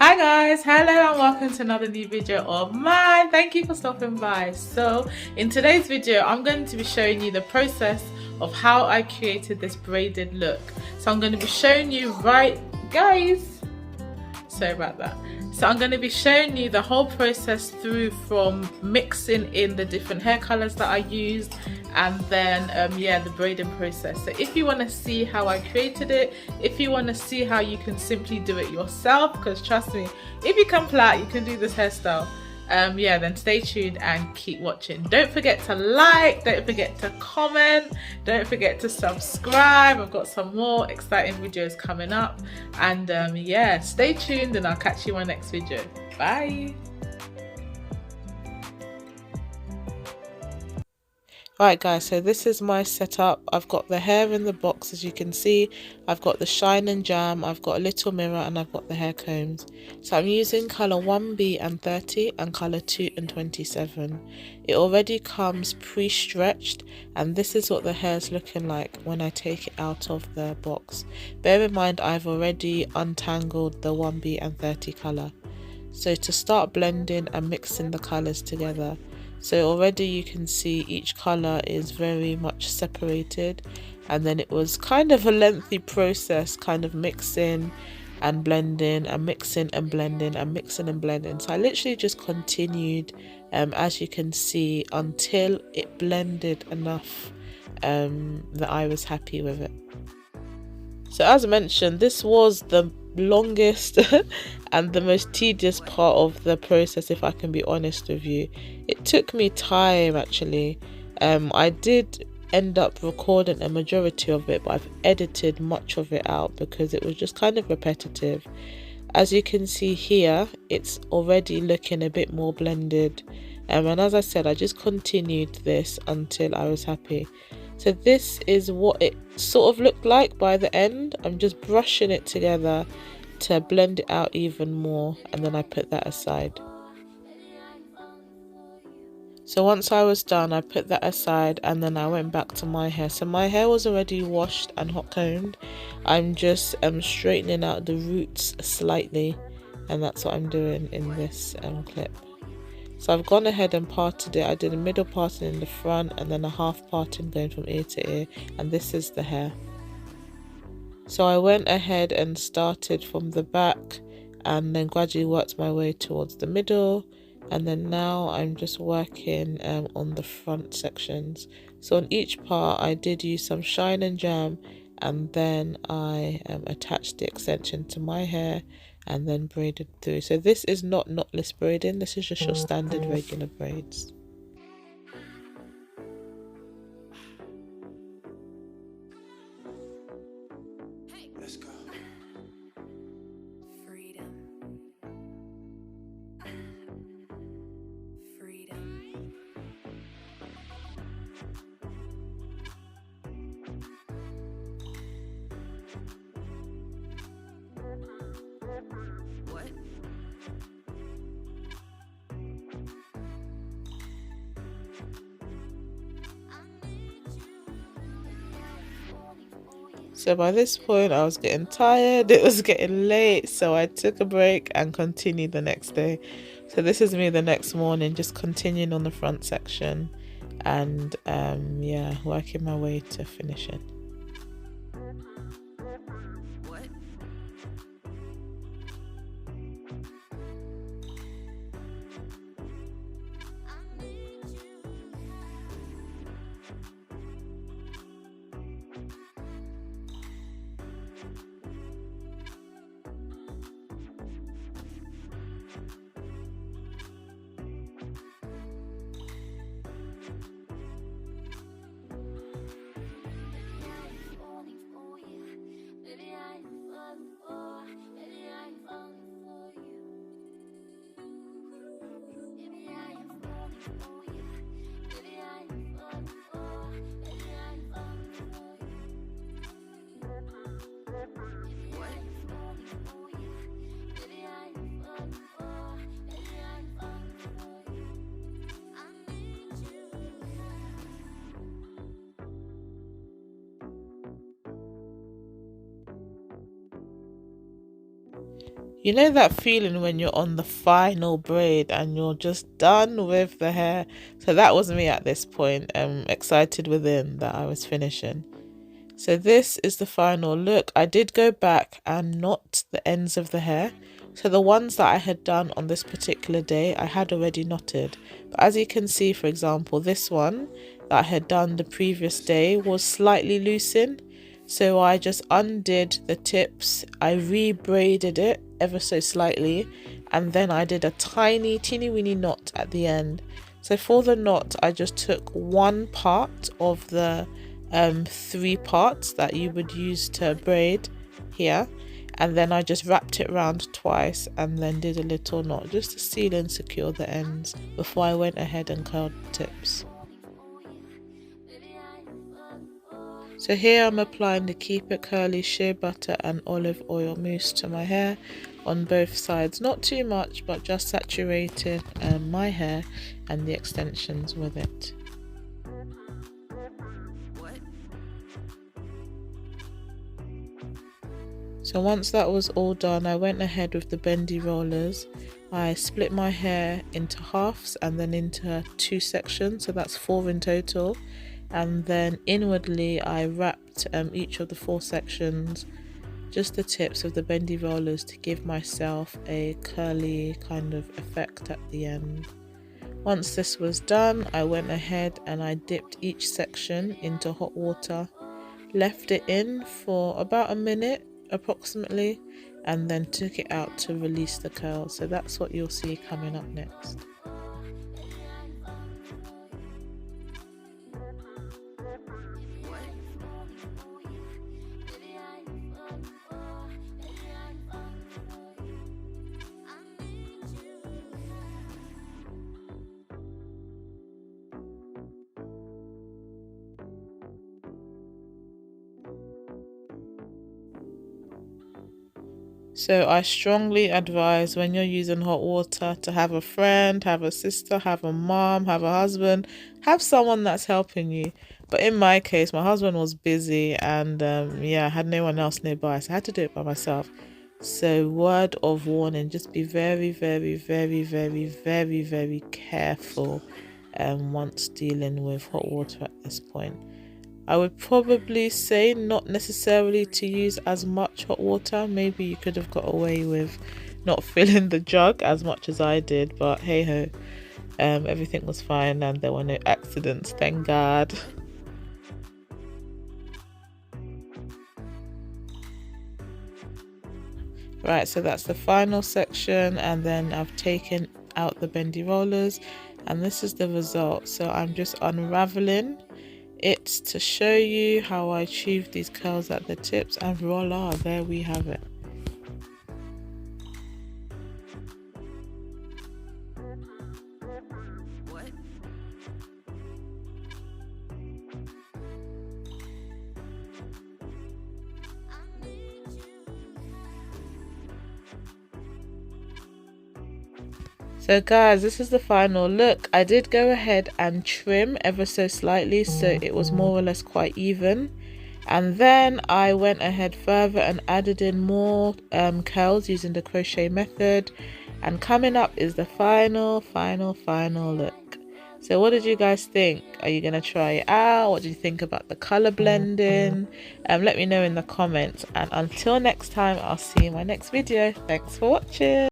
Hi guys, hello and welcome to another new video of mine. Thank you for stopping by. So in today's video I'm going to be showing you the process of how I created this braided look. So I'm going to be showing you sorry about that. So I'm going to be showing you the whole process through from mixing in the different hair colors that I used, and then the braiding process. So if you want to see how I created it, if you want to see how you can simply do it yourself, because trust me, if you can plait, you can do this hairstyle, then stay tuned and keep watching. Don't forget to like, don't forget to comment, don't forget to subscribe. I've got some more exciting videos coming up, and stay tuned and I'll catch you in my next video. Bye. Alright guys, so this is my setup. I've got the hair in the box, as you can see. I've got the shine and jam, I've got a little mirror, and I've got the hair combs. So I'm using colour 1B and 30 and colour 2 and 27. It already comes pre-stretched, and this is what the hair is looking like when I take it out of the box. Bear in mind I've already untangled the 1B and 30 colour. So to start blending and mixing the colours together, so already you can see each colour is very much separated, and then it was kind of a lengthy process, kind of mixing and blending and mixing and blending and mixing and blending. So I literally just continued, as you can see, until it blended enough that I was happy with it. So as mentioned, this was the longest and the most tedious part of the process, if I can be honest with you. It took me time actually. I did end up recording a majority of it, but I've edited much of it out because it was just kind of repetitive. As you can see here, it's already looking a bit more blended, and as I said, I just continued this until I was happy. So this is what it sort of looked like by the end. I'm just brushing it together to blend it out even more, and then I put that aside. So once I was done, I put that aside, and then I went back to my hair. So my hair was already washed and hot combed. I'm just straightening out the roots slightly, and that's what I'm doing in this clip. So I've gone ahead and parted it. I did a middle parting in the front and then a half parting going from ear to ear, and this is the hair. So I went ahead and started from the back and then gradually worked my way towards the middle, and then now I'm just working on the front sections. So on each part I did use some shine and jam, and then I attached the extension to my hair and then braided through. So this is not knotless braiding, this is just your standard regular braids. Let's go. Freedom. Freedom. What? So by this point I was getting tired, it was getting late, so I took a break and continued the next day. So this is me the next morning, just continuing on the front section and working my way to finishing. You know that feeling when you're on the final braid and you're just done with the hair? So that was me at this point, excited within that I was finishing. So this is the final look. I did go back and knot the ends of the hair. So the ones that I had done on this particular day, I had already knotted. But as you can see, for example, this one that I had done the previous day was slightly loosened. So I just undid the tips, I re-braided it ever so slightly, and then I did a tiny, teeny weeny knot at the end. So for the knot, I just took one part of the 3 parts that you would use to braid here, and then I just wrapped it around twice and then did a little knot just to seal and secure the ends before I went ahead and curled the tips. So here I'm applying the Keep It Curly shea butter and olive oil mousse to my hair on both sides, not too much, but just saturated my hair and the extensions with it. So once that was all done, I went ahead with the bendy rollers. I split my hair into halves and then into 2 sections, so that's 4 in total. And then inwardly I wrapped each of the 4 sections, just the tips of the bendy rollers, to give myself a curly kind of effect at the end. Once this was done, I went ahead and I dipped each section into hot water, left it in for about a minute approximately, and then took it out to release the curls. So that's what you'll see coming up next. So I strongly advise, when you're using hot water, to have a friend, have a sister, have a mom, have a husband, have someone that's helping you. But in my case, my husband was busy and yeah, I had no one else nearby, so I had to do it by myself. So word of warning, just be very, very, very, very, very, very careful once dealing with hot water at this point. I would probably say not necessarily to use as much hot water. Maybe you could have got away with not filling the jug as much as I did, but hey ho, everything was fine and there were no accidents, thank God. Right, so that's the final section, and then I've taken out the bendy rollers and this is the result. So I'm just unraveling it's to show you how I achieved these curls at the tips, and voila, there we have it. So guys, this is the final look. I did go ahead and trim ever so slightly so it was more or less quite even, and then I went ahead further and added in more curls using the crochet method, and coming up is the final look. So what did you guys think? Are you gonna try it out? What do you think about the color blending? Let me know in the comments, and until next time, I'll see you in my next video. Thanks for watching.